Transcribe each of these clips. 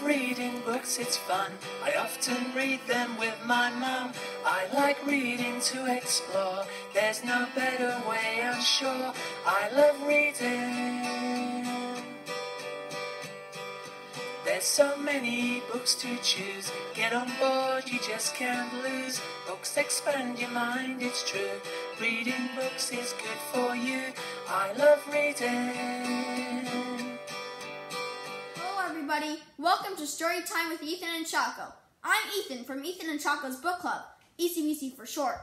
reading books, it's fun. I often read them with my mum. I like reading to explore. There's no better way, I'm sure. I love reading. There's so many books to choose. Get on board, you just can't lose. Books expand your mind, it's true. Reading books is good for you. I love reading. Hello everybody, welcome to Storytime with Ethan and Choco. I'm Ethan from Ethan and Choco's book club, ECBC for short.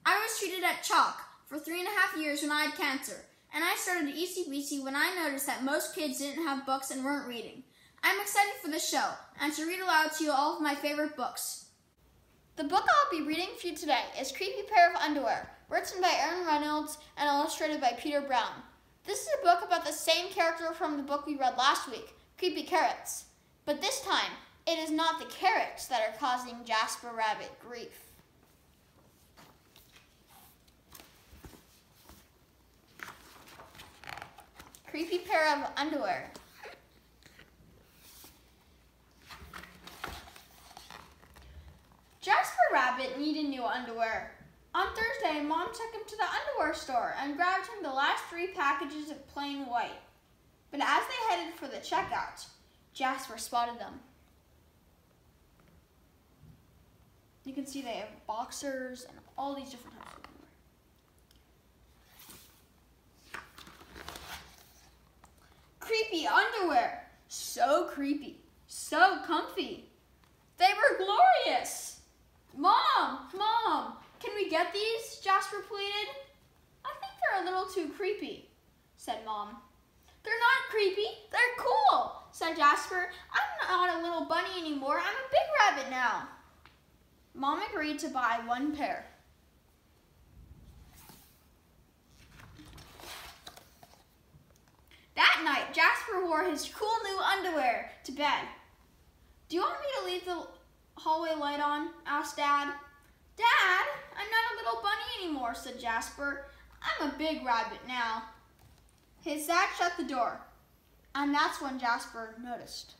I was treated at CHOC for 3.5 years when I had cancer, and I started ECBC when I noticed that most kids didn't have books and weren't reading. I'm excited for this show and to read aloud to you all of my favorite books. The book I'll be reading for you today is Creepy Pair of Underwear, written by Aaron Reynolds and illustrated by Peter Brown. This is a book about the same character from the book we read last week, Creepy Carrots. But this time, it is not the carrots that are causing Jasper Rabbit grief. Creepy Pair of Underwear. Jasper Rabbit needed new underwear. On Thursday, Mom took him to the underwear store and grabbed him the last 3 packages of plain white. But as they headed for the checkout, Jasper spotted them. You can see they have boxers and all these different types of underwear. Creepy underwear. So creepy. So comfy. They were glorious. Mom, can we get these? Jasper pleaded. I think they're a little too creepy, said Mom. They're not creepy, they're cool, said Jasper. I'm not a little bunny anymore, I'm a big rabbit now. Mom agreed to buy 1 pair. That night, Jasper wore his cool new underwear to bed. Do you want me to leave the hallway light on? Asked Dad. Dad, I'm not a little bunny anymore, said Jasper. I'm a big rabbit now. His dad shut the door, and that's when Jasper noticed.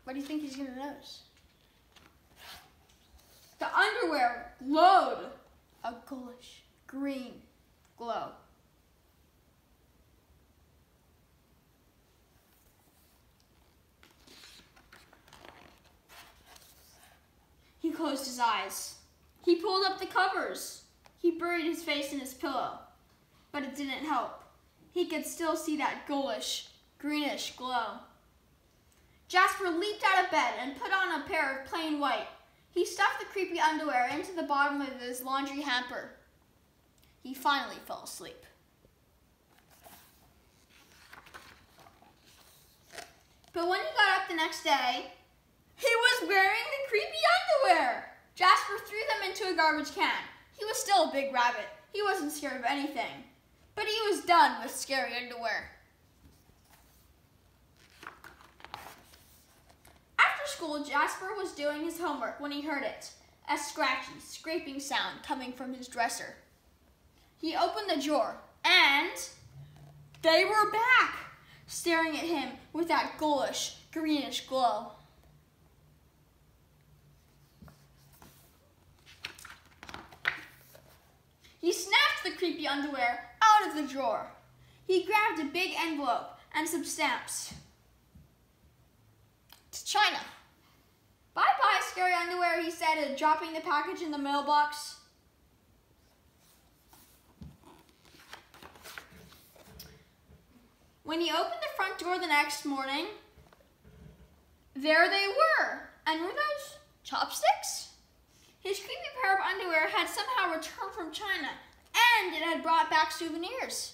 What do you think he's going to notice? The underwear glowed a ghoulish green glow. He closed his eyes. He pulled up the covers. He buried his face in his pillow, but it didn't help. He could still see that ghoulish, greenish glow. Jasper leaped out of bed and put on a pair of plain white. He stuffed the creepy underwear into the bottom of his laundry hamper. He finally fell asleep. But when he got up the next day, he was wearing the creepy underwear. Jasper threw them into a garbage can. He was still a big rabbit. He wasn't scared of anything. But he was done with scary underwear. After school, Jasper was doing his homework when he heard it, a scratchy, scraping sound coming from his dresser. He opened the drawer, and they were back, staring at him with that ghoulish, greenish glow. He snatched the creepy underwear out of the drawer. He grabbed a big envelope and some stamps. To China. Bye-bye, scary underwear, he said, dropping the package in the mailbox. When he opened the front door the next morning, there they were. And were those chopsticks? His creepy pair of underwear had somehow returned from China, and it had brought back souvenirs.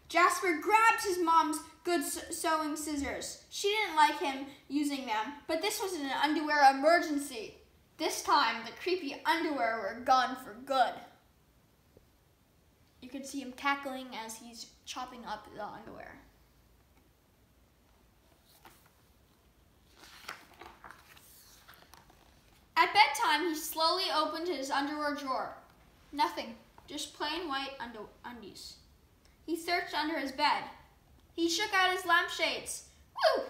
Jasper grabbed his mom's good sewing scissors. She didn't like him using them, but this was an underwear emergency. This time, the creepy underwear were gone for good. You could see him cackling as he's chopping up the underwear. At bedtime, he slowly opened his underwear drawer. Nothing, just plain white undies. He searched under his bed. He shook out his lampshades. Whew!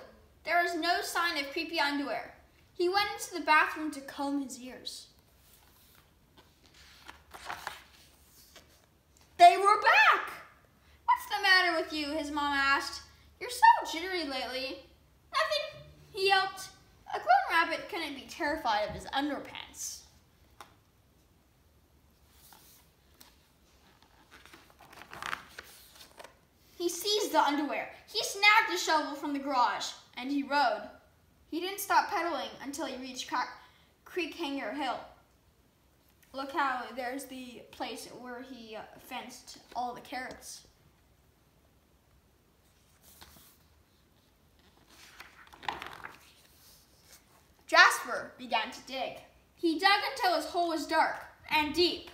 There was no sign of creepy underwear. He went into the bathroom to comb his ears. They were back! What's the matter with you? His mom asked. You're so jittery lately. Nothing, he yelped. A grown rabbit couldn't be terrified of his underpants. He seized the underwear. He snagged a shovel from the garage, and he rode. He didn't stop pedaling until he reached Creek Hanger Hill. Look how there's the place where he fenced all the carrots. Jasper began to dig. He dug until his hole was dark and deep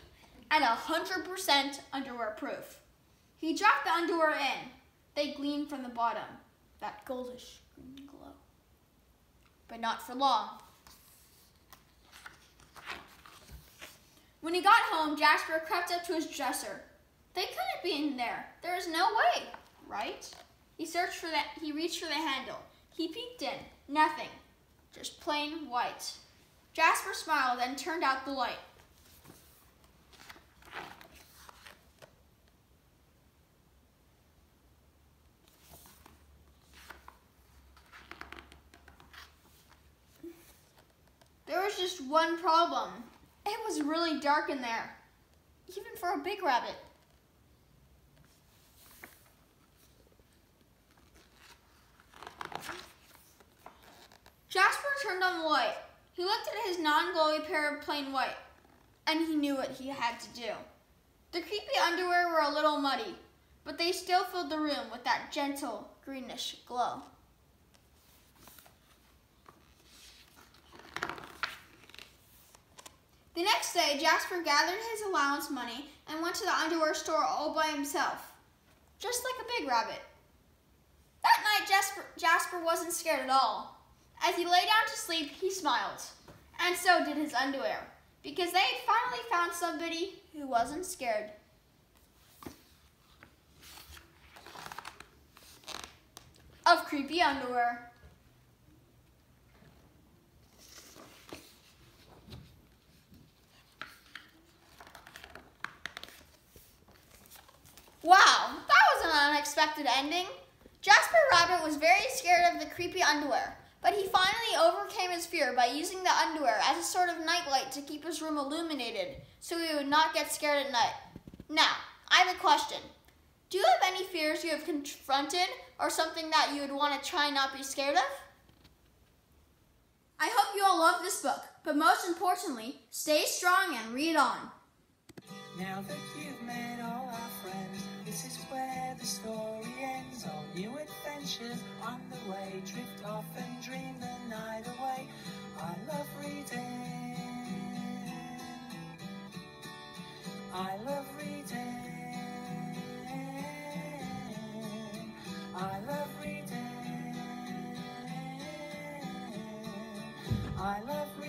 and 100% underwear proof. He dropped the underwear in. They gleamed from the bottom, that goldish green glow. But not for long. When he got home, Jasper crept up to his dresser. They couldn't be in there. There was no way, right? He reached for the handle. He peeked in. Nothing. Just plain white. Jasper smiled and turned out the light. There was just one problem. It was really dark in there, even for a big rabbit. Jasper turned on the light. He looked at his non-glowy pair of plain white, and he knew what he had to do. The creepy underwear were a little muddy, but they still filled the room with that gentle greenish glow. The next day, Jasper gathered his allowance money and went to the underwear store all by himself, just like a big rabbit. That night, Jasper wasn't scared at all. As he lay down to sleep, he smiled, and so did his underwear, because they had finally found somebody who wasn't scared. Of creepy underwear. Wow, that was an unexpected ending. Jasper Rabbit was very scared of the creepy underwear, but he finally overcame his fear by using the underwear as a sort of nightlight to keep his room illuminated so he would not get scared at night. Now, I have a question. Do you have any fears you have confronted or something that you would want to try and not be scared of? I hope you all love this book, but most importantly, stay strong and read on. Now that you've met all our friends, this is where the story ends. All new adventures on the way, drift off and dream the night away. I love reading. I love reading. I love reading. I love reading.